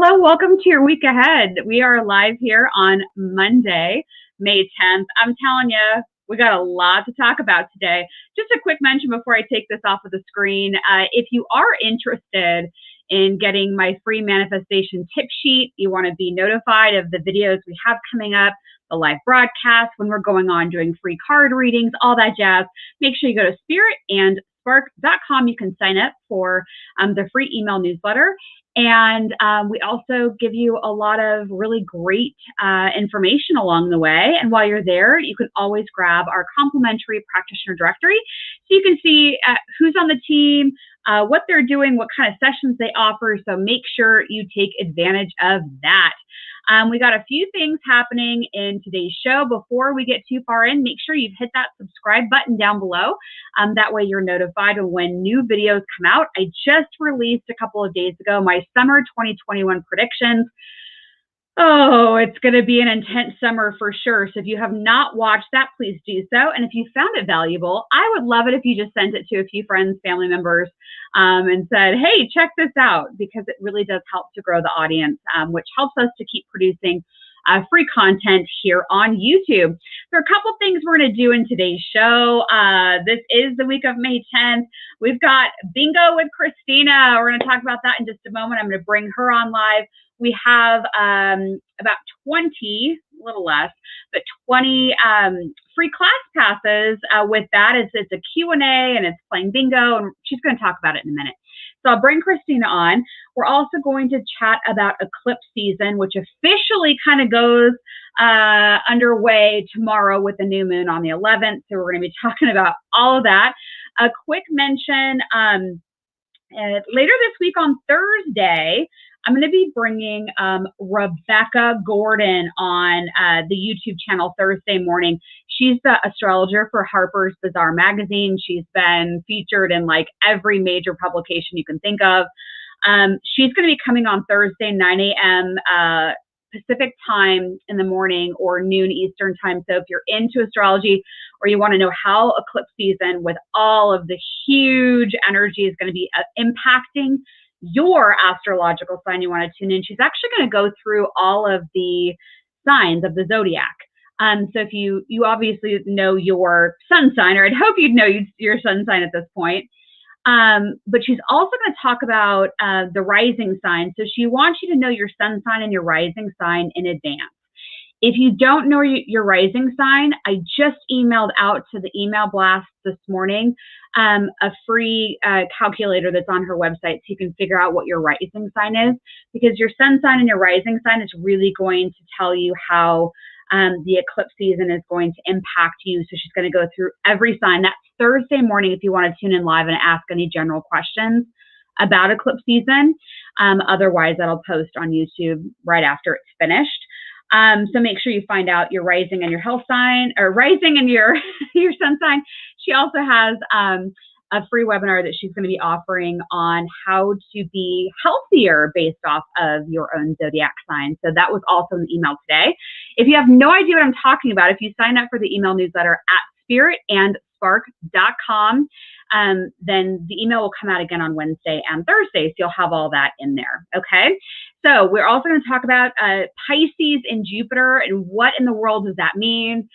hello. Welcome to your week ahead. We are live here on Monday, May 10th. I'm telling you, we got a lot to talk about today. Just a quick mention before I take this off of the screen. If you are interested in getting my free manifestation tip sheet, you want to be notified of the videos we have coming up, the live broadcast, when we're going on doing free card readings, all that jazz, make sure you go to spiritandspark.com. You can sign up for the free email newsletter. And we also give you a lot of really great information along the way. And while you're there, you can always grab our complimentary practitioner directory so you can see who's on the team, what they're doing, what kind of sessions they offer. So make sure you take advantage of that. We got a few things happening in today's show. Before we get too far in, make sure you've hit that subscribe button down below. That way you're notified when new videos come out. I just released a couple of days ago my summer 2021 predictions. Oh, it's going to be an intense summer for sure. So if you have not watched that, please do so. And if you found it valuable, I would love it if you just sent it to a few friends, family members, and said, hey, check this out, because it really does help to grow the audience, which helps us to keep producing free content here on YouTube. There are a couple things we're going to do in today's show. This is the week of May 10th. We've got Bingo with Christina. We're going to talk about that in just a moment. I'm going to bring her on live. We have about 20, a little less, but 20 free class passes with that. It's a Q&A and it's playing bingo, and she's going to talk about it in a minute. So I'll bring Christina on. We're also going to chat about eclipse season, which officially kind of goes underway tomorrow with the new moon on the 11th. So we're going to be talking about all of that. A quick mention, later this week on Thursday, I'm going to be bringing Rebecca Gordon on the YouTube channel Thursday morning. She's the astrologer for Harper's Bazaar magazine. She's been featured in like every major publication you can think of. She's going to be coming on Thursday, 9 a.m. Pacific time in the morning or noon Eastern time. So if you're into astrology or you want to know how eclipse season with all of the huge energy is going to be impacting your astrological sign, you want to tune in. She's actually going to go through all of the signs of the zodiac. So if you obviously know your sun sign, or I'd hope you'd know your sun sign at this point. But she's also going to talk about the rising sign. So she wants you to know your sun sign and your rising sign in advance. If you don't know your rising sign, I just emailed out to the email blast this morning a free calculator that's on her website, so you can figure out what your rising sign is, because your sun sign and your rising sign is really going to tell you how the eclipse season is going to impact you. So she's going to go through every sign. That's Thursday morning if you want to tune in live and ask any general questions about eclipse season. Otherwise, that'll post on YouTube right after it's finished. So make sure you find out your rising and your health sign, or rising and your sun sign. She also has a free webinar that she's going to be offering on how to be healthier based off of your own zodiac sign. So that was also in the email today. If you have no idea what I'm talking about, if you sign up for the email newsletter at spiritandspark.com, then the email will come out again on Wednesday and Thursday. So you'll have all that in there. Okay. So we're also going to talk about Pisces and Jupiter and what in the world does that mean?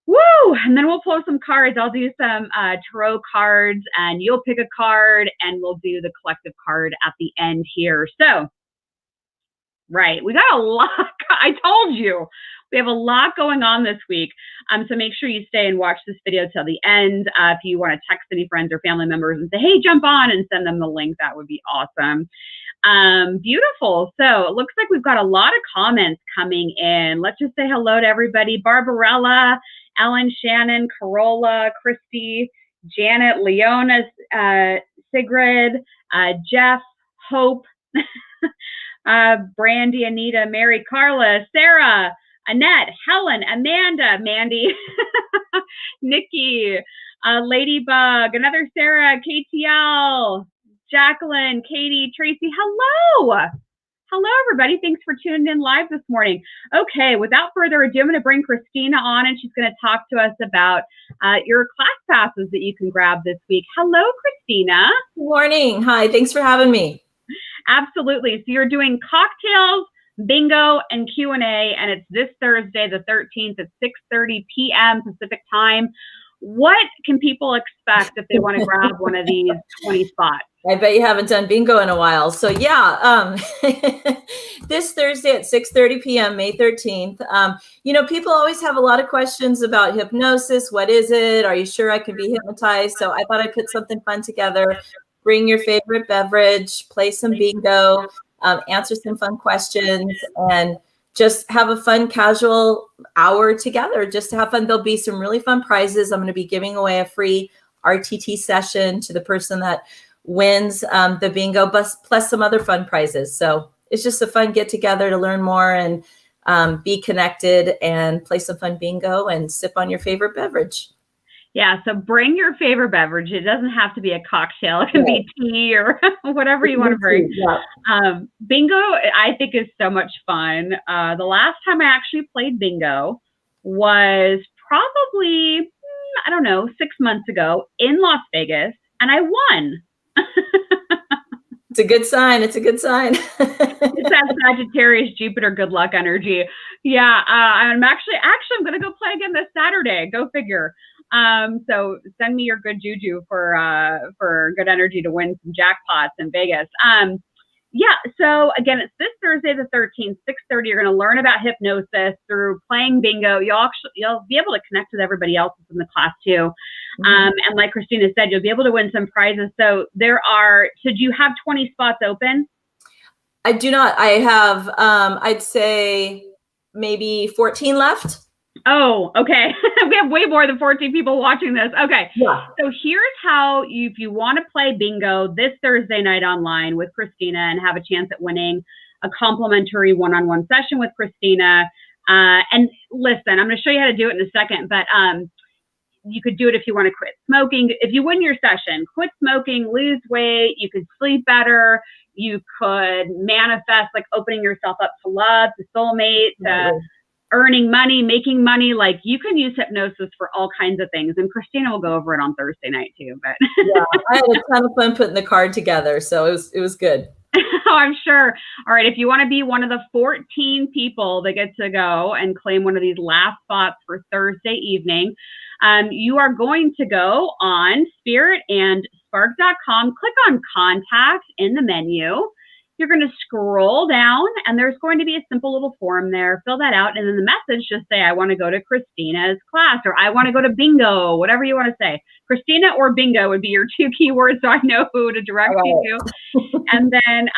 Woo! And then we'll pull some cards. I'll do some tarot cards, and you'll pick a card, and we'll do the collective card at the end here. So, right, we got a lot. I told you we have a lot going on this week. So make sure you stay and watch this video till the end. If you want to text any friends or family members and say, hey, jump on, and send them the link, that would be awesome. Beautiful. So it looks like we've got a lot of comments coming in. Let's just say hello to everybody. Barbarella, Ellen, Shannon, Corolla, Christy, Janet, Leona, Sigrid, Jeff, Hope, Brandy, Anita, Mary, Carla, Sarah, Annette, Helen, Amanda, Mandy, Nikki, Ladybug, another Sarah, KTL, Jacqueline, Katie, Tracy, hello. Hello, everybody. Thanks for tuning in live this morning. Okay, without further ado, I'm going to bring Christina on, and she's going to talk to us about your class passes that you can grab this week. Hello, Christina. Good morning. Hi. Thanks for having me. Absolutely. So you're doing cocktails, bingo, and Q&A, and it's this Thursday, the 13th at 6:30 p.m. Pacific time. What can people expect if they want to grab one of these 20 spots? I bet you haven't done bingo in a while. So yeah, this Thursday at 6:30 p.m., May 13th. People always have a lot of questions about hypnosis. What is it? Are you sure I can be hypnotized? So I thought I'd put something fun together. Bring your favorite beverage, play some bingo, answer some fun questions, and just have a fun, casual hour together just to have fun. There'll be some really fun prizes. I'm going to be giving away a free RTT session to the person that wins the bingo, plus some other fun prizes. So it's just a fun get together to learn more and be connected and play some fun bingo and sip on your favorite beverage. Yeah, so bring your favorite beverage. It doesn't have to be a cocktail. It can be tea or whatever you want to bring. Yeah. Bingo, I think, is so much fun. The last time I actually played bingo was probably, 6 months ago in Las Vegas, and I won. It's a good sign. It's a good sign. It's that Sagittarius Jupiter good luck energy. Yeah, I'm actually I'm going to go play again this Saturday. Go figure. So send me your good juju for good energy to win some jackpots in Vegas. Yeah, so again, it's this Thursday the 13th, 6:30. You're going to learn about hypnosis through playing bingo. You'll be able to connect with everybody else in the class too. And like Christina said, you'll be able to win some prizes. So do you have 20 spots open? I do not. I have, I'd say maybe 14 left. Oh, okay. We have way more than 14 people watching this. Okay. Yeah. So here's how if you want to play bingo this Thursday night online with Christina and have a chance at winning a complimentary one-on-one session with Christina. And listen, I'm going to show you how to do it in a second, but you could do it if you want to quit smoking. If you win your session, quit smoking, lose weight, you could sleep better. You could manifest like opening yourself up to love, to soulmate, earning money, making money. Like you can use hypnosis for all kinds of things. And Christina will go over it on Thursday night too. But yeah, I had a ton of fun putting the card together. So it was good. Oh, I'm sure. All right. If you want to be one of the 14 people that get to go and claim one of these last spots for Thursday evening, you are going to go on spiritandspark.com, click on contact in the menu. You're going to scroll down and there's going to be a simple little form there. Fill that out. And then the message, just say, I want to go to Christina's class, or I want to go to bingo, whatever you want to say. Christina or bingo would be your two keywords, so I know who to direct you to. And then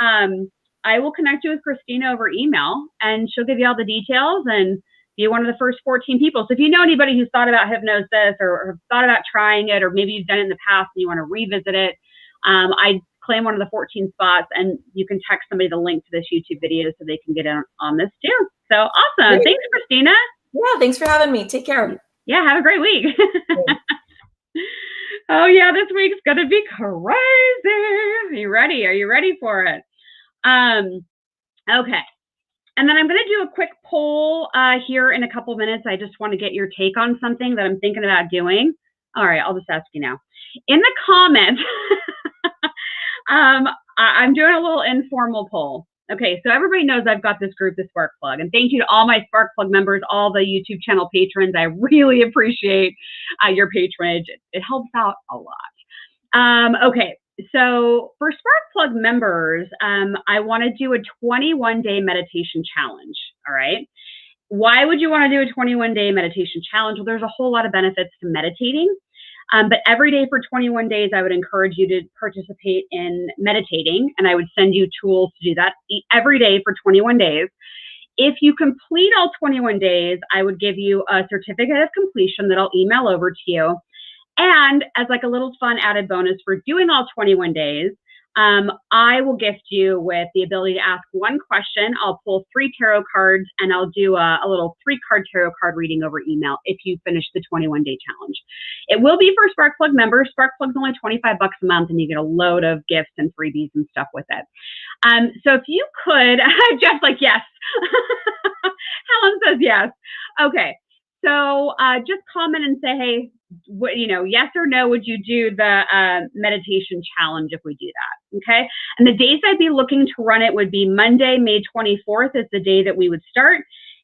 I will connect you with Christina over email, and she'll give you all the details and be one of the first 14 people. So if you know anybody who's thought about hypnosis or thought about trying it, or maybe you've done it in the past and you want to revisit it, I claim one of the 14 spots, and you can text somebody the link to this YouTube video so they can get in on this too. So awesome. Great. Thanks, Christina. Yeah, thanks for having me. Take care. Yeah, have a great week. Oh yeah, this week's gonna be crazy. Are you ready? Are you ready for it? Okay. And then I'm going to do a quick poll here in a couple of minutes. I just want to get your take on something that I'm thinking about doing. All right, I'll just ask you now. In the comments, I'm doing a little informal poll. Okay, so everybody knows I've got this group, the Spark Plug, and thank you to all my Spark Plug members, all the YouTube channel patrons. I really appreciate your patronage. It helps out a lot. Okay, so for Spark Plug members, I want to do a 21-day meditation challenge. All right. Why would you want to do a 21-day meditation challenge? Well, there's a whole lot of benefits to meditating. But every day for 21 days, I would encourage you to participate in meditating, and I would send you tools to do that every day for 21 days. If you complete all 21 days, I would give you a certificate of completion that I'll email over to you. And as like a little fun added bonus for doing all 21 days, I will gift you with the ability to ask one question. I'll pull 3 tarot cards, and I'll do a little 3-card tarot card reading over email if you finish the 21-day challenge. It will be for Spark Plug members. Spark Plug's only $25 a month, and you get a load of gifts and freebies and stuff with it. So if you could, Jeff's like, yes. Helen says yes. Okay. So just comment and say, hey, yes or no, would you do the meditation challenge if we do that? Okay. And the days I'd be looking to run it would be Monday, May 24th is the day that we would start.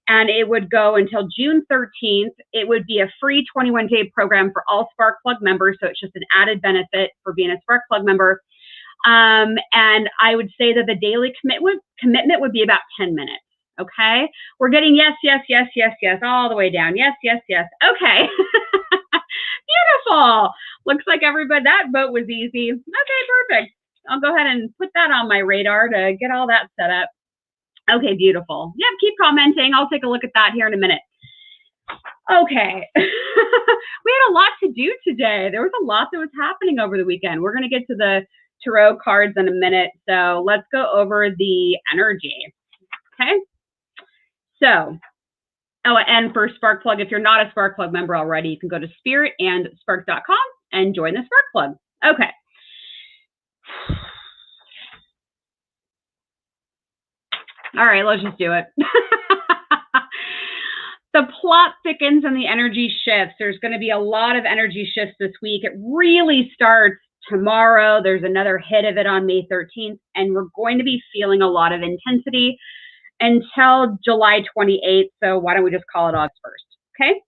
And it would go until June 13th. It would be a free 21-day program for all Spark Plug members. So it's just an added benefit for being a Spark Plug member. And I would say that the daily commitment would be about 10 minutes. Okay. We're getting yes, yes, yes, yes, yes, all the way down. Yes, yes, yes. Okay. Beautiful. Looks like everybody, that vote was easy. Okay, perfect. I'll go ahead and put that on my radar to get all that set up. Okay, beautiful. Yep, keep commenting. I'll take a look at that here in a minute. Okay. We had a lot to do today. There was a lot that was happening over the weekend. We're going to get to the tarot cards in a minute. So let's go over the energy. Okay. So, and for Spark Plug, if you're not a Spark Plug member already, you can go to spiritandspark.com and join the Spark Plug. Okay. All right, let's just do it. The plot thickens and the energy shifts. There's going to be a lot of energy shifts this week. It really starts tomorrow. There's another hit of it on May 13th, and we're going to be feeling a lot of intensity until July 28th. So why don't we just call it August 1st? Okay.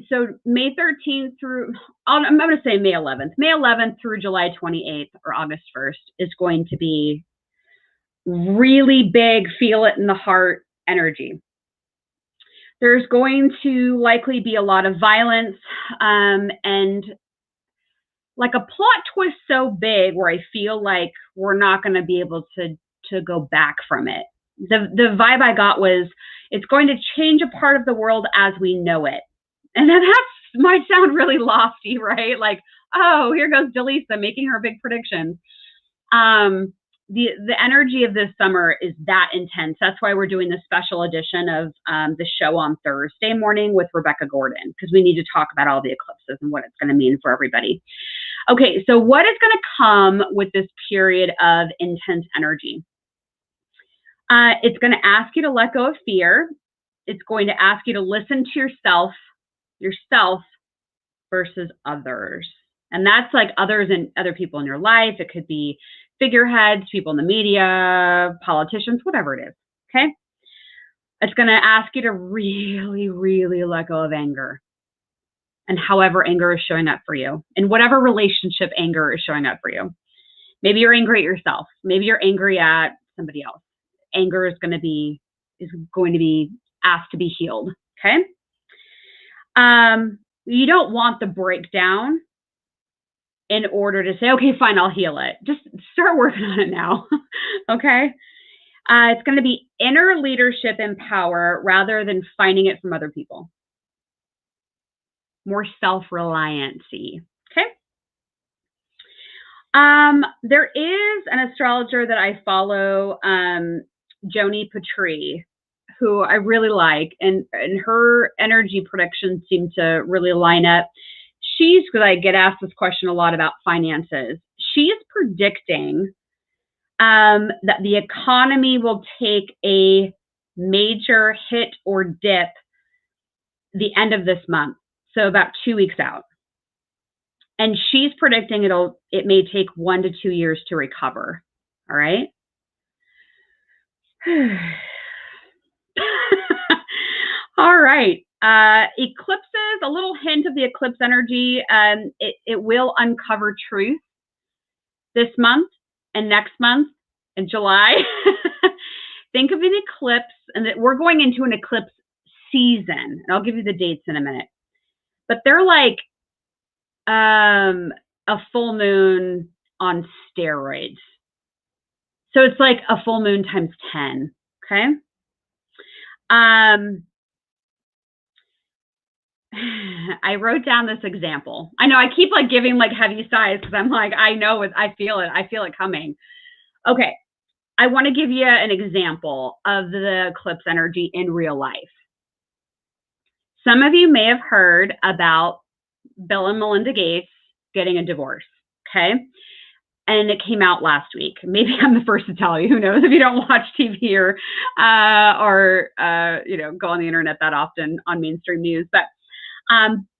So May 13th through, I'm going to say May 11th. May 11th through July 28th or August 1st is going to be really big, feel it in the heart energy. There's going to likely be a lot of violence and like a plot twist so big where I feel like we're not going to be able to go back from it. The vibe I got was it's going to change a part of the world as we know it. And then that might sound really lofty, right? Like, oh, here goes Dallisa making her big predictions. The energy of this summer is that intense. That's why we're doing the special edition of the show on Thursday morning with Rebecca Gordon, because we need to talk about all the eclipses and what it's going to mean for everybody. Okay, so what is going to come with this period of intense energy? It's going to ask you to let go of fear. It's going to ask you to listen to yourself versus others. And that's like others and other people in your life. It could be figureheads, people in the media, politicians, whatever it is, okay? It's going to ask you to really, really let go of anger. And however anger is showing up for you, in whatever relationship anger is showing up for you. Maybe you're angry at yourself. Maybe you're angry at somebody else. Anger is going to be asked to be healed, okay? You don't want the breakdown in order to say, okay, fine, I'll heal it. Just start working on it now, okay? It's going to be inner leadership and power rather than finding it from other people. More self-reliancy, okay? There is an astrologer that I follow, Joni Patry, who I really like, and her energy predictions seem to really line up. Because I get asked this question a lot about finances. She is predicting that the economy will take a major hit or dip the end of this month, so about 2 weeks out. And she's predicting it may take 1 to 2 years to recover. All right. All right. Eclipses, a little hint of the eclipse energy. It will uncover truth this month and next month in July. Think of an eclipse, and that we're going into an eclipse season. And I'll give you the dates in a minute. But they're like a full moon on steroids. So it's like a full moon times 10. Okay. I wrote down this example. I know I keep like giving like heavy sighs because I'm like, I know it, I feel it coming. Okay. I want to give you an example of the eclipse energy in real life. Some of you may have heard about Bill and Melinda Gates getting a divorce. Okay. And it came out last week. Maybe I'm the first to tell you. Who knows if you don't watch TV or go on the internet that often on mainstream news. But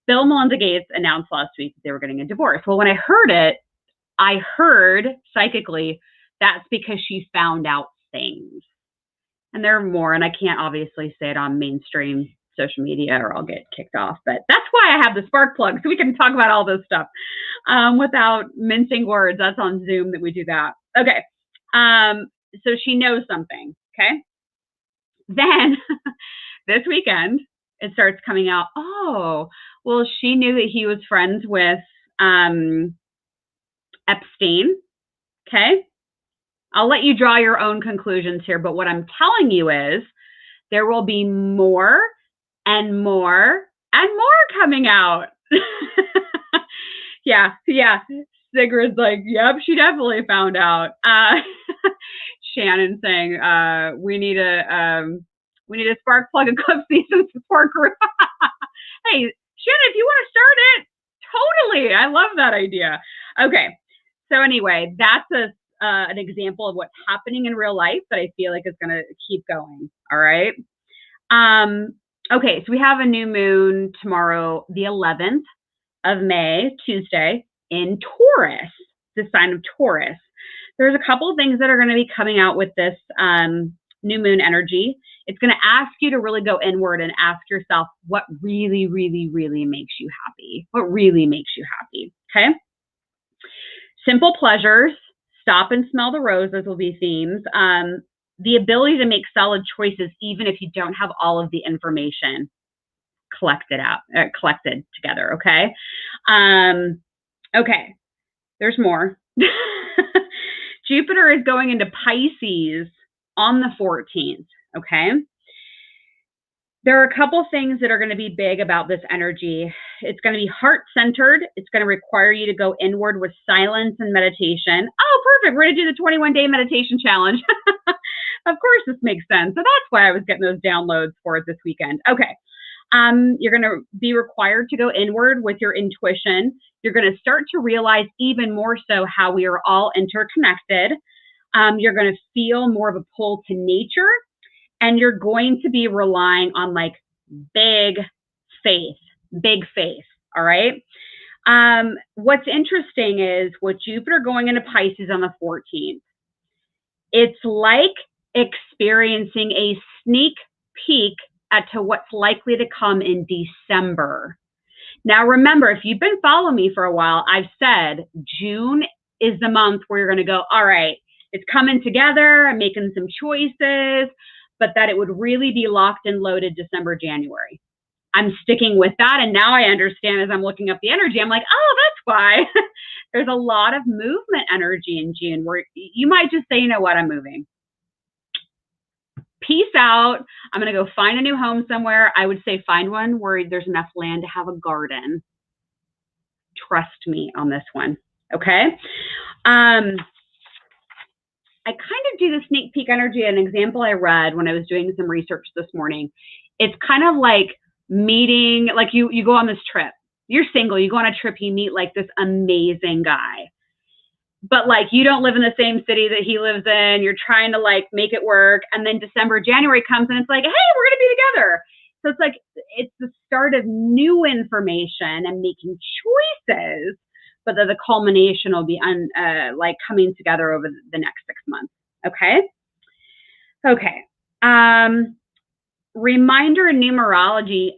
Bill and Melinda Gates announced last week that they were getting a divorce. Well, when I heard it, I heard psychically that's because she found out things. And there are more, and I can't obviously say it on mainstream social media or I'll get kicked off. But that's why I have the spark plug, so we can talk about all this stuff without mincing words. That's on Zoom that we do that. Okay. So she knows something. Okay. Then this weekend, it starts coming out, oh, well, she knew that he was friends with Epstein. Okay. I'll let you draw your own conclusions here, but what I'm telling you is there will be more and more and more coming out. Yeah. Sigrid's like, yep, she definitely found out. Shannon saying, we need a spark plug and club season support group. Hey, Shannon, if you want to start it, totally. I love that idea. Okay. So anyway, that's an example of what's happening in real life that I feel like is going to keep going. All right. Okay. So we have a new moon tomorrow, the 11th of May, Tuesday, in Taurus, the sign of Taurus. There's a couple of things that are going to be coming out with this new moon energy. It's going to ask you to really go inward and ask yourself what really, really, really makes you happy. What really makes you happy. Okay. Simple pleasures, stop and smell the roses will be themes. The ability to make solid choices, even if you don't have all of the information collected together. Okay. Okay. There's more. Jupiter is going into Pisces on the 14th. Okay. There are a couple things that are going to be big about this energy. It's going to be heart-centered. It's going to require you to go inward with silence and meditation. Oh, perfect. We're going to do the 21-day meditation challenge. Of course, this makes sense. So that's why I was getting those downloads for it this weekend. Okay. You're going to be required to go inward with your intuition. You're going to start to realize even more so how we are all interconnected. You're going to feel more of a pull to nature. And you're going to be relying on like big faith. All right. What's interesting is with Jupiter going into Pisces on the 14th, it's like experiencing a sneak peek to what's likely to come in December. Now, remember, if you've been following me for a while, I've said June is the month where you're going to go, all right, it's coming together. I'm making some choices, but that it would really be locked and loaded December, January. I'm sticking with that. And now I understand as I'm looking up the energy, I'm like, oh, that's why. There's a lot of movement energy in June where you might just say, you know what, I'm moving. Peace out. I'm going to go find a new home somewhere. I would say find one where there's enough land to have a garden. Trust me on this one. Okay. I kind of do the sneak peek energy. An example I read when I was doing some research this morning. It's kind of like meeting, like you go on this trip. You're single. You go on a trip. You meet like this amazing guy. But like you don't live in the same city that he lives in. You're trying to like make it work. And then December, January comes and it's like, hey, we're going to be together. So it's like, it's the start of new information and making choices, but the culmination will be like coming together over the next 6 months. Okay. Okay. Reminder in numerology,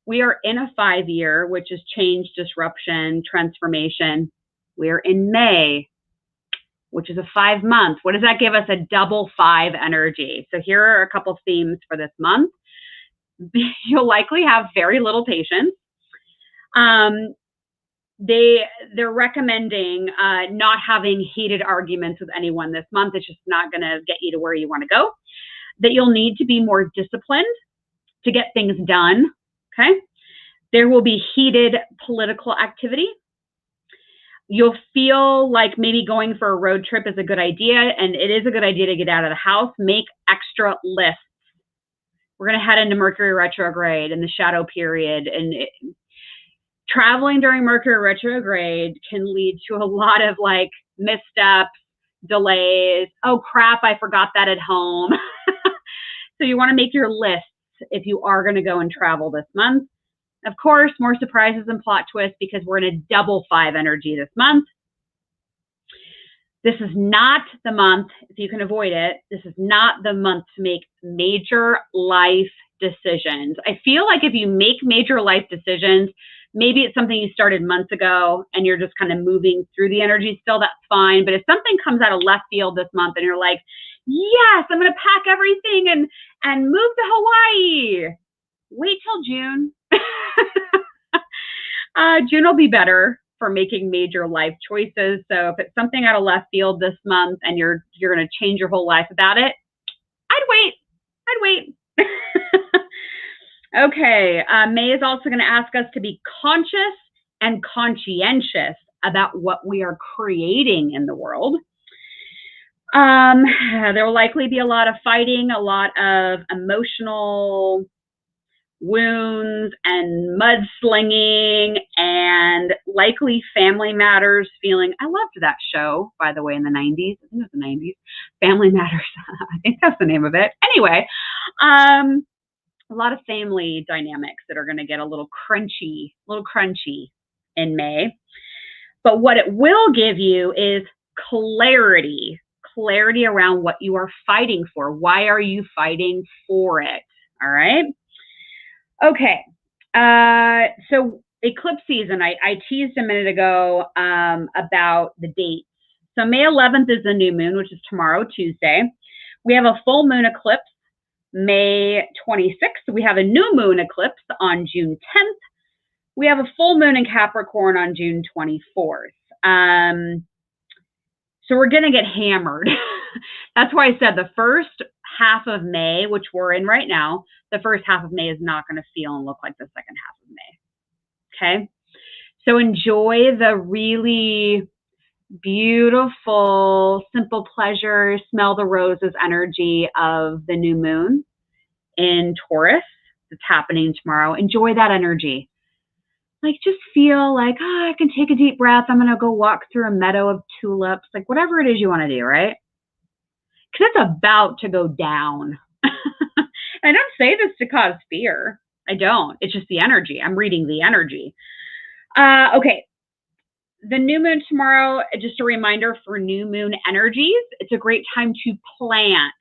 we are in a 5-year, which is change, disruption, transformation. We're in May, which is a 5-month. What does that give us? A double 5 energy. So here are a couple themes for this month. You'll likely have very little patience. They're recommending not having heated arguments with anyone this month. It's just not going to get you to where you want to go. That you'll need to be more disciplined to get things done. Okay. There will be heated political activity. You'll feel like maybe going for a road trip is a good idea, and it is a good idea to get out of the house. Make extra lists. We're going to head into Mercury retrograde in the shadow period, and traveling during Mercury retrograde can lead to a lot of like missteps, delays. Oh crap, I forgot that at home. So you want to make your lists if you are going to go and travel this month. Of course, more surprises and plot twists because we're in a double 5 energy this month. This is not the month, if you can avoid it, this is not the month to make major life decisions. I feel like if you make major life decisions, maybe it's something you started months ago and you're just kind of moving through the energy still, that's fine. But if something comes out of left field this month and you're like, yes, I'm going to pack everything and move to Hawaii, wait till June. June will be better for making major life choices. So if it's something out of left field this month and you're going to change your whole life about it, I'd wait. Okay. May is also going to ask us to be conscious and conscientious about what we are creating in the world. There will likely be a lot of fighting, a lot of emotional wounds and mudslinging, and likely family matters feeling. I loved that show, by the way, in the 90s. I think it was the 90s. Family Matters. I think that's the name of it. Anyway, a lot of family dynamics that are going to get a little crunchy in May. But what it will give you is clarity around what you are fighting for. Why are you fighting for it? All right. Okay. So eclipse season, I teased a minute ago about the dates. So May 11th is the new moon, which is tomorrow, Tuesday. We have a full moon eclipse May 26th. We have a new moon eclipse on June 10th. We have a full moon in Capricorn on June 24th. So we're going to get hammered. That's why I said the first half of May, which we're in right now, the first half of May is not going to feel and look like the second half of May. Okay. So enjoy the really beautiful, simple pleasure, smell the roses energy of the new moon in Taurus. It's happening tomorrow. Enjoy that energy. Like, just feel like, I can take a deep breath. I'm going to go walk through a meadow of tulips, like whatever it is you want to do, right? Because it's about to go down. I don't say this to cause fear. I don't. It's just the energy. I'm reading the energy. Okay. The new moon tomorrow, just a reminder for new moon energies. It's a great time to plant.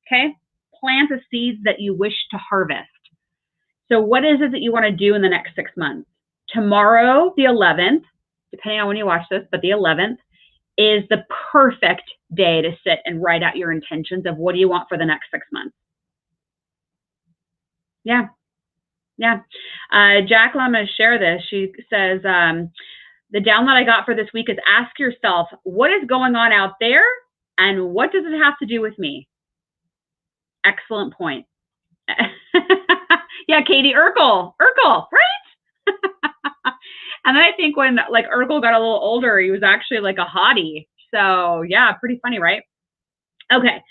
Okay. Plant the seeds that you wish to harvest. So what is it that you want to do in the next 6 months? Tomorrow, the 11th, depending on when you watch this, but the 11th is the perfect day to sit and write out your intentions of what do you want for the next 6 months. Yeah. Jacqueline, I'm going to share this. She says, the download I got for this week is ask yourself, what is going on out there and what does it have to do with me? Excellent point. Yeah, Katie, Urkel, right? And then I think when like Urkel got a little older, he was actually like a hottie. So yeah, pretty funny, right? Okay.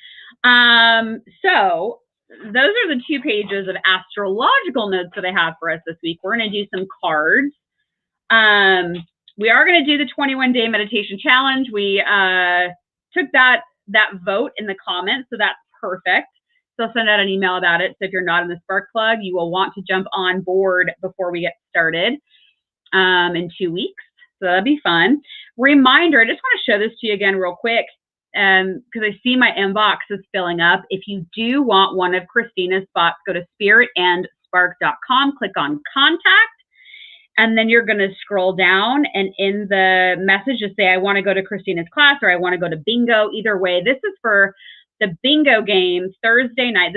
So those are the 2 pages of astrological notes that I have for us this week. We're going to do some cards. We are going to do the 21-day meditation challenge. We took that vote in the comments, so that's perfect. So I'll send out an email about it. So if you're not in the Spark Plug, you will want to jump on board before we get started in 2 weeks. So that'll be fun. Reminder, I just want to show this to you again real quick because I see my inbox is filling up. If you do want one of Christina's spots, go to spiritandspark.com, click on contact, and then you're going to scroll down and in the message just say, I want to go to Christina's class or I want to go to bingo. Either way, this is for the bingo game this Thursday night,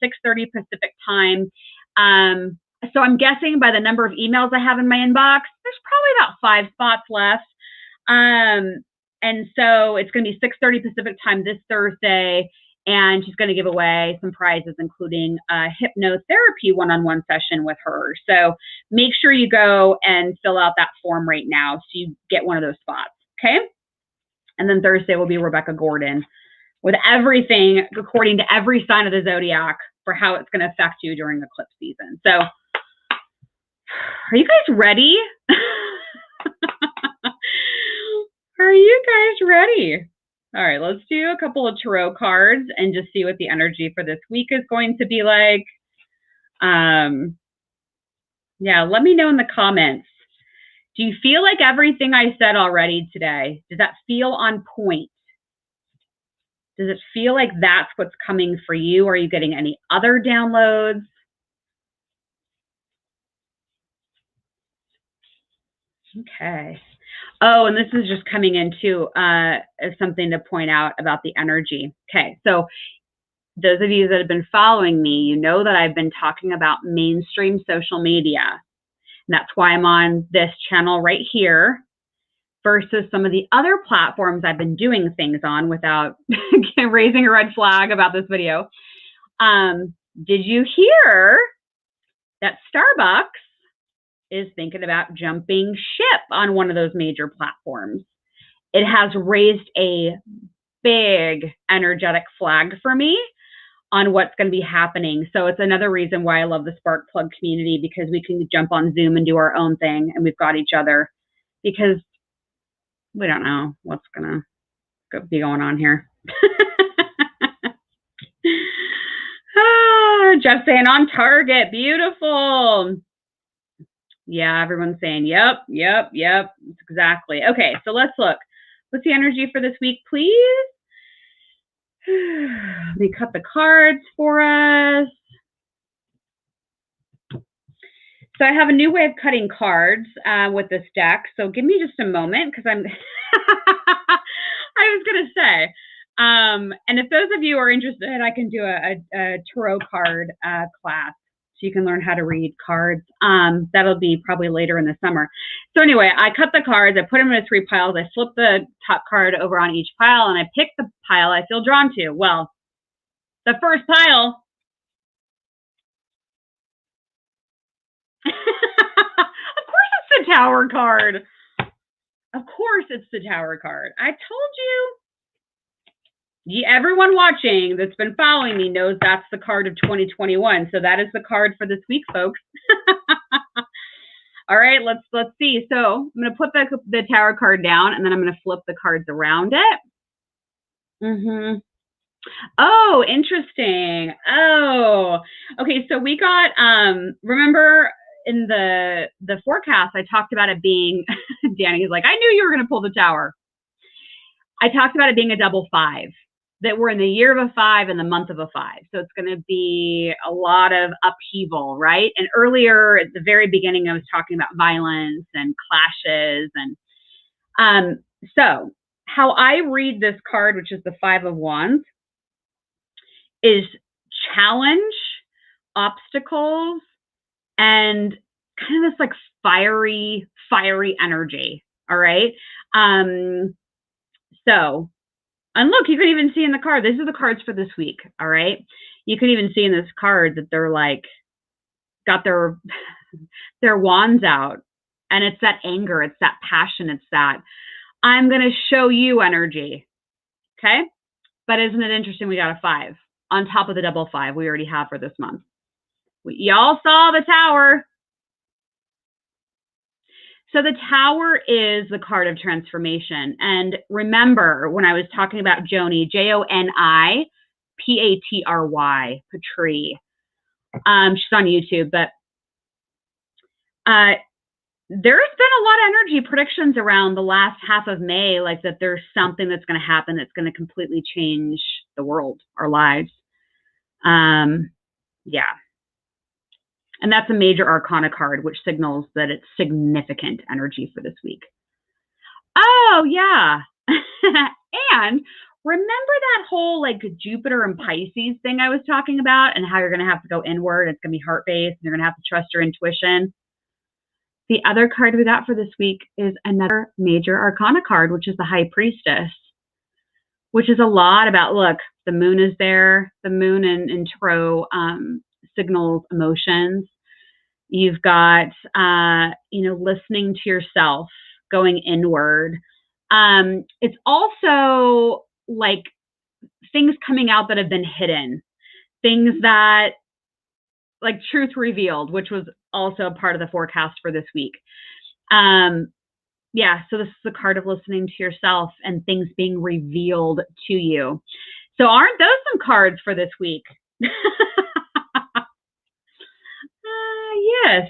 6:30 Pacific time. So I'm guessing by the number of emails I have in my inbox, there's probably about 5 spots left. And so it's going to be 6:30 Pacific time this Thursday. And she's going to give away some prizes, including a hypnotherapy one-on-one session with her. So make sure you go and fill out that form right now so you get one of those spots. Okay. And then Thursday will be Rebecca Gordon with everything according to every sign of the zodiac for how it's going to affect you during eclipse season. So are you guys ready? Are you guys ready? All right, let's do a couple of tarot cards and just see what the energy for this week is going to be like. Yeah, let me know in the comments. Do you feel like everything I said already today, does that feel on point? Does it feel like that's what's coming for you? Are you getting any other downloads? Okay. Oh, and this is just coming into something to point out about the energy. Okay, so those of you that have been following me, you know that I've been talking about mainstream social media. And that's why I'm on this channel right here versus some of the other platforms I've been doing things on without raising a red flag about this video. Did you hear that Starbucks is thinking about jumping ship on one of those major platforms? It has raised a big energetic flag for me on what's going to be happening. So it's another reason why I love the Spark Plug community, because we can jump on Zoom and do our own thing, and we've got each other, because we don't know what's going to be going on here. Jeff saying on target. Beautiful. Yeah, everyone's saying, yep. Exactly. Okay, so let's look. What's the energy for this week, please? Let me cut the cards for us. So I have a new way of cutting cards with this deck. So give me just a moment, because I'm I was going to say, and if those of you are interested, I can do a tarot card class, so you can learn how to read cards. That'll be probably later in the summer. So anyway, I cut the cards, I put them into 3 piles, I flip the top card over on each pile, and I pick the pile I feel drawn to. Well, the first pile. Of course it's the Tower card. Of course it's the Tower card. I told you. Everyone watching that's been following me knows that's the card of 2021. So that is the card for this week, folks. All right, let's see. So I'm going to put the Tower card down, and then I'm going to flip the cards around it. Oh, interesting. Oh, okay. So we got, remember in the forecast, I talked about it being, Danny's like, I knew you were going to pull the Tower. I talked about it being a double 5, that we're in the year of a 5 and the month of a 5. So it's going to be a lot of upheaval, right? And earlier at the very beginning, I was talking about violence and clashes. And so how I read this card, which is the 5 of Wands, is challenge, obstacles, and kind of this like fiery energy. All right. So, and look, you can even see in the card, these are the cards for this week. All right. You can even see in this card that they're like, got their wands out, and it's that anger, it's that passion, it's that I'm going to show you energy. Okay. But isn't it interesting? We got a 5 on top of the double 5 we already have for this month. Y'all saw the Tower. So the Tower is the card of transformation. And remember when I was talking about Joni, Joni, Patry, Patry. She's on YouTube, but there's been a lot of energy predictions around the last half of May, like that there's something that's going to happen that's going to completely change the world, our lives. Yeah. And that's a major arcana card, which signals that it's significant energy for this week. Oh, yeah. And remember that whole like Jupiter and Pisces thing I was talking about, and how you're going to have to go inward. It's going to be heart-based. You're going to have to trust your intuition. The other card we got for this week is another major arcana card, which is the High Priestess, which is a lot about, look, the moon is there. The moon in Tarot signals emotions. You've got, listening to yourself, going inward. It's also like things coming out that have been hidden, things that, like truth revealed, which was also a part of the forecast for this week. Yeah, so this is the card of listening to yourself and things being revealed to you. So aren't those some cards for this week? Yes.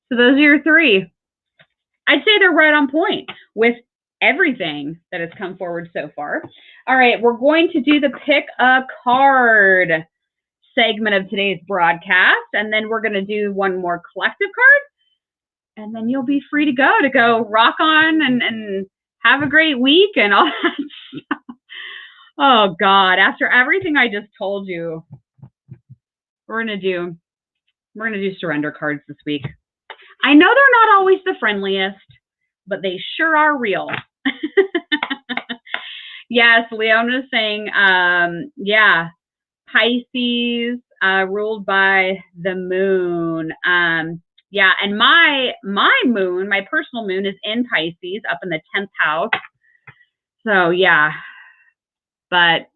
So those are your three. I'd say they're right on point with everything that has come forward so far. All right, we're going to do the pick a card segment of today's broadcast, and then we're going to do one more collective card, and then you'll be free to go rock on and have a great week and all that stuff. Oh God, after everything I just told you, we're going to do surrender cards this week. I know they're not always the friendliest, but they sure are real. Yes, Leona's saying, yeah, Pisces, ruled by the moon. Yeah, and my moon, my personal moon is in Pisces up in the 10th house. So yeah, but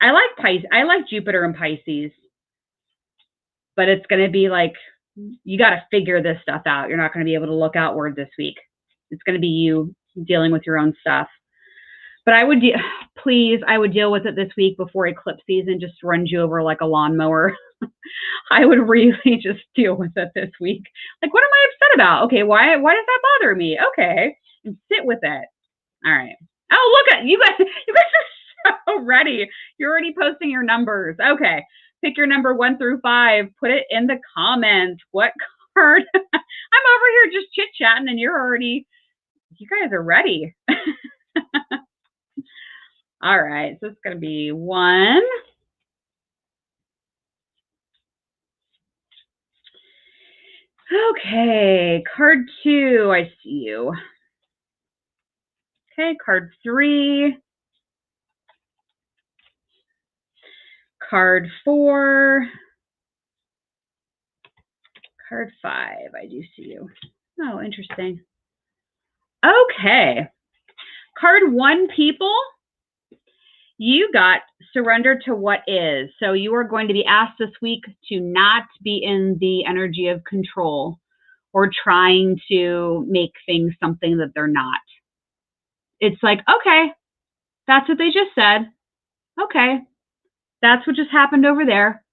I like Pisces. I like Jupiter in Pisces, but it's going to be like, you got to figure this stuff out. You're not going to be able to look outward this week. It's going to be you dealing with your own stuff. But I would deal with it this week before eclipse season just runs you over like a lawnmower. I would really just deal with it this week. Like, what am I upset about? Okay, why does that bother me? Okay, and sit with it. All right. Oh, look at you guys! You guys are so ready. You're already posting your numbers. Okay, pick your number 1 through 5. Put it in the comments. What card? I'm over here just chit chatting, and you guys are ready. All right, so it's going to be 1. Okay, card 2, I see you. Okay, card 3. Card 4. Card 5, I do see you. Oh, interesting. Okay. Card 1, people. You got surrender to what is. So you are going to be asked this week to not be in the energy of control or trying to make things something that they're not. It's like, okay, that's what they just said. Okay, that's what just happened over there.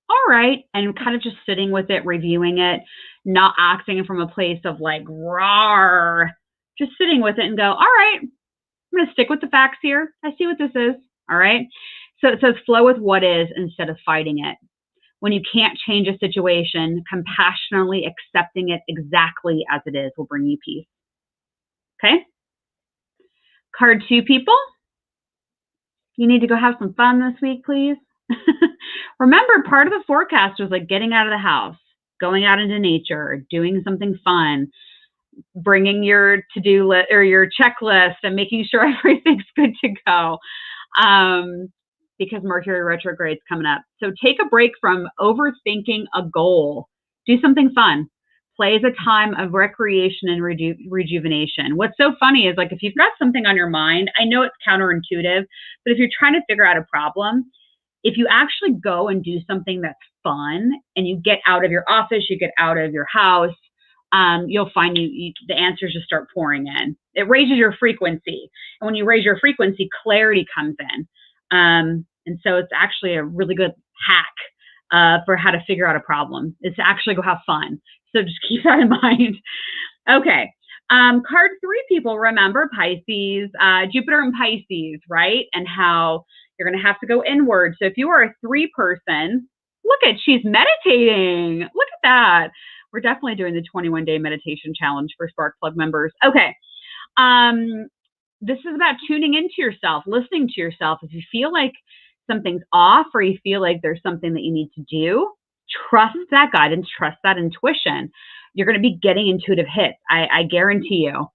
All right. And kind of just sitting with it, reviewing it, not acting from a place of like, rawr, just sitting with it and go, all right, I'm going to stick with the facts here. I see what this is. All right. So it says flow with what is instead of fighting it. When you can't change a situation, compassionately accepting it exactly as it is will bring you peace. Okay. Card 2, people. You need to go have some fun this week, please. Remember, part of the forecast was like getting out of the house, going out into nature, doing something fun, bringing your to-do list or your checklist and making sure everything's good to go. Because Mercury retrograde is coming up. So take a break from overthinking a goal. Do something fun. Play is a time of recreation and rejuvenation. What's so funny is like if you've got something on your mind, I know it's counterintuitive, but if you're trying to figure out a problem, if you actually go and do something that's fun and you get out of your office, you get out of your house, you'll find the answers just start pouring in. It raises your frequency. And when you raise your frequency, clarity comes in. And so it's actually a really good hack for how to figure out a problem. Is to actually go have fun. So just keep that in mind. Okay. Card 3, people, remember Pisces, Jupiter and Pisces, right? And how you're going to have to go inward. So if you are a 3 person, she's meditating. Look at that. We're definitely doing the 21-day meditation challenge for Spark Plug members. Okay. This is about tuning into yourself, listening to yourself. If you feel like something's off or you feel like there's something that you need to do, trust that guidance, trust that intuition. You're going to be getting intuitive hits. I guarantee you.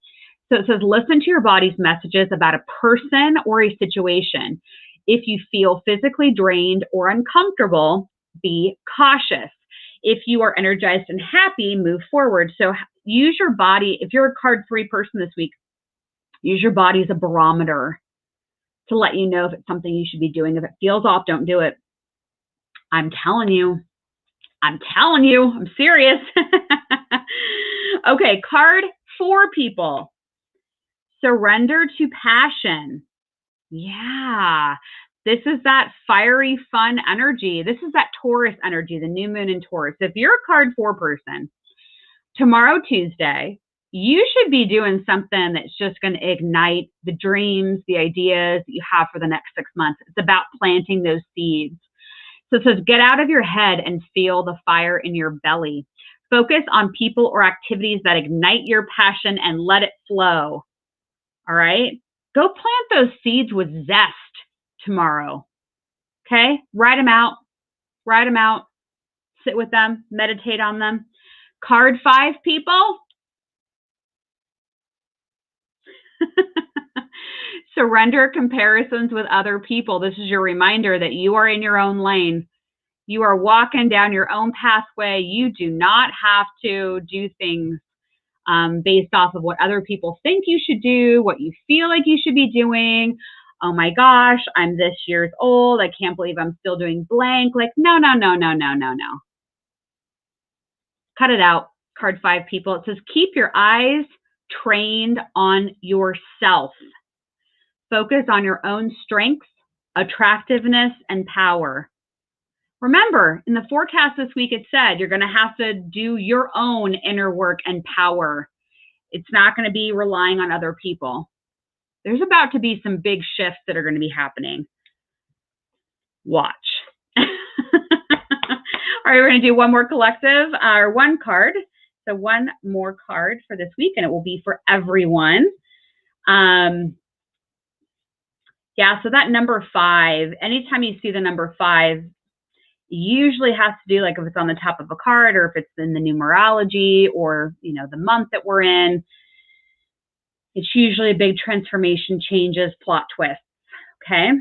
So it says, listen to your body's messages about a person or a situation. If you feel physically drained or uncomfortable, be cautious. If you are energized and happy, move forward. So use your body. If you're a card 3 person this week, use your body as a barometer to let you know if it's something you should be doing. If it feels off, don't do it. I'm telling you. I'm serious. Okay, card 4, people. Surrender to passion. Yeah. This is that fiery, fun energy. This is that Taurus energy, the new moon in Taurus. If you're a card 4 person, tomorrow, Tuesday, you should be doing something that's just going to ignite the dreams, the ideas that you have for the next 6 months. It's about planting those seeds. So it says, get out of your head and feel the fire in your belly. Focus on people or activities that ignite your passion and let it flow. All right? Go plant those seeds with zest tomorrow. Okay? Write them out. Write them out. Sit with them. Meditate on them. Card 5, people. Surrender comparisons with other people. This is your reminder that you are in your own lane. You are walking down your own pathway. You do not have to do things based off of what other people think you should do, what you feel like you should be doing. Oh my gosh, I'm this years old. I can't believe I'm still doing blank. Like, no. Cut it out, card 5, people. It says, keep your eyes trained on yourself. Focus on your own strengths, attractiveness, and power. Remember, in the forecast this week, it said you're going to have to do your own inner work and power. It's not going to be relying on other people. There's about to be some big shifts that are going to be happening. Watch. All right, we're going to do one more collective, or one card. So one more card for this week, and it will be for everyone. Yeah, so that number 5, anytime you see the number 5, usually has to do, like, if it's on the top of a card or if it's in the numerology or, you know, the month that we're in. It's usually a big transformation, changes, plot twists. Okay.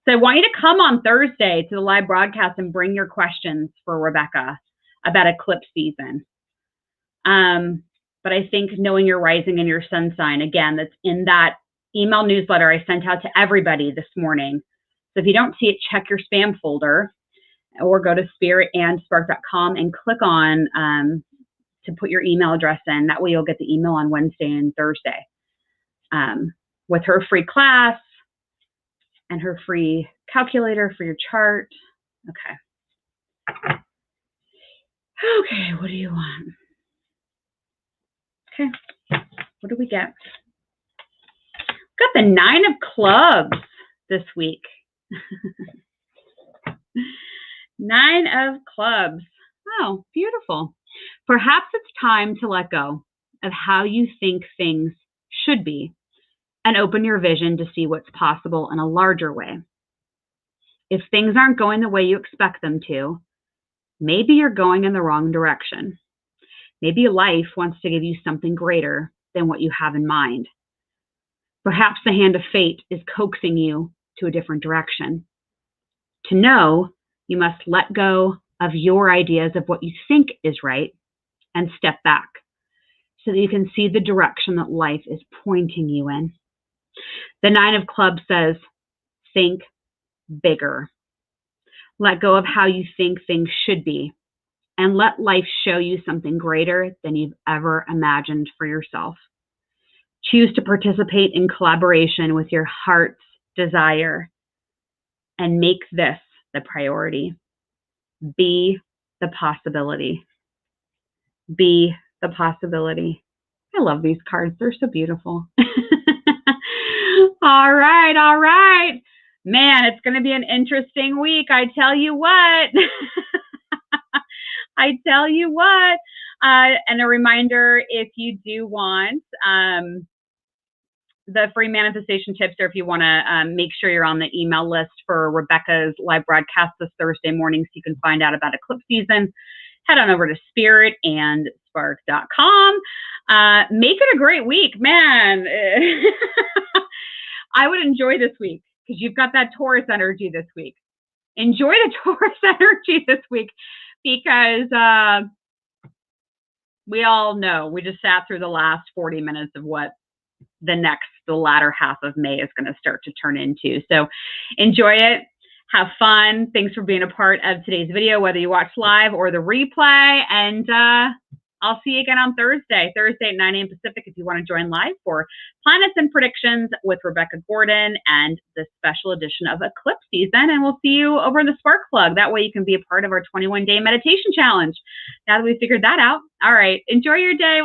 So I want you to come on Thursday to the live broadcast and bring your questions for Rebecca about eclipse season. But I think knowing your rising and your sun sign, again, that's in that email newsletter I sent out to everybody this morning. So if you don't see it, check your spam folder or go to spiritandspark.com and click on to put your email address in. That way you'll get the email on Wednesday and Thursday with her free class and her free calculator for your chart. Okay. Okay, what do you want? Okay, what do we get? Got the 9 of clubs this week. 9 of clubs. Oh, beautiful. Perhaps it's time to let go of how you think things should be and open your vision to see what's possible in a larger way. If things aren't going the way you expect them to, maybe you're going in the wrong direction. Maybe life wants to give you something greater than what you have in mind. Perhaps the hand of fate is coaxing you to a different direction. To know, you must let go of your ideas of what you think is right and step back so that you can see the direction that life is pointing you in. The 9 of clubs says, think bigger. Let go of how you think things should be and let life show you something greater than you've ever imagined for yourself. Choose to participate in collaboration with your heart's desire and make this the priority. Be the possibility. Be the possibility. I love these cards. They're so beautiful. All right. Man, it's going to be an interesting week. I tell you what. And a reminder, if you do want the free manifestation tips, or if you want to make sure you're on the email list for Rebecca's live broadcast this Thursday morning so you can find out about eclipse season, head on over to spiritandspark.com. Make it a great week, man. I would enjoy this week because you've got that Taurus energy this week. Enjoy the Taurus energy this week because we all know we just sat through the last 40 minutes of what the latter half of May is going to start to turn into. So enjoy it. Have fun. Thanks for being a part of today's video, whether you watch live or the replay. And I'll see you again on Thursday at 9 a.m. Pacific if you want to join live for Planets and Predictions with Rebecca Gordon and the special edition of Eclipse Season. And we'll see you over in the Spark Plug. That way you can be a part of our 21-day meditation challenge. Now that we figured that out. All right. Enjoy your day.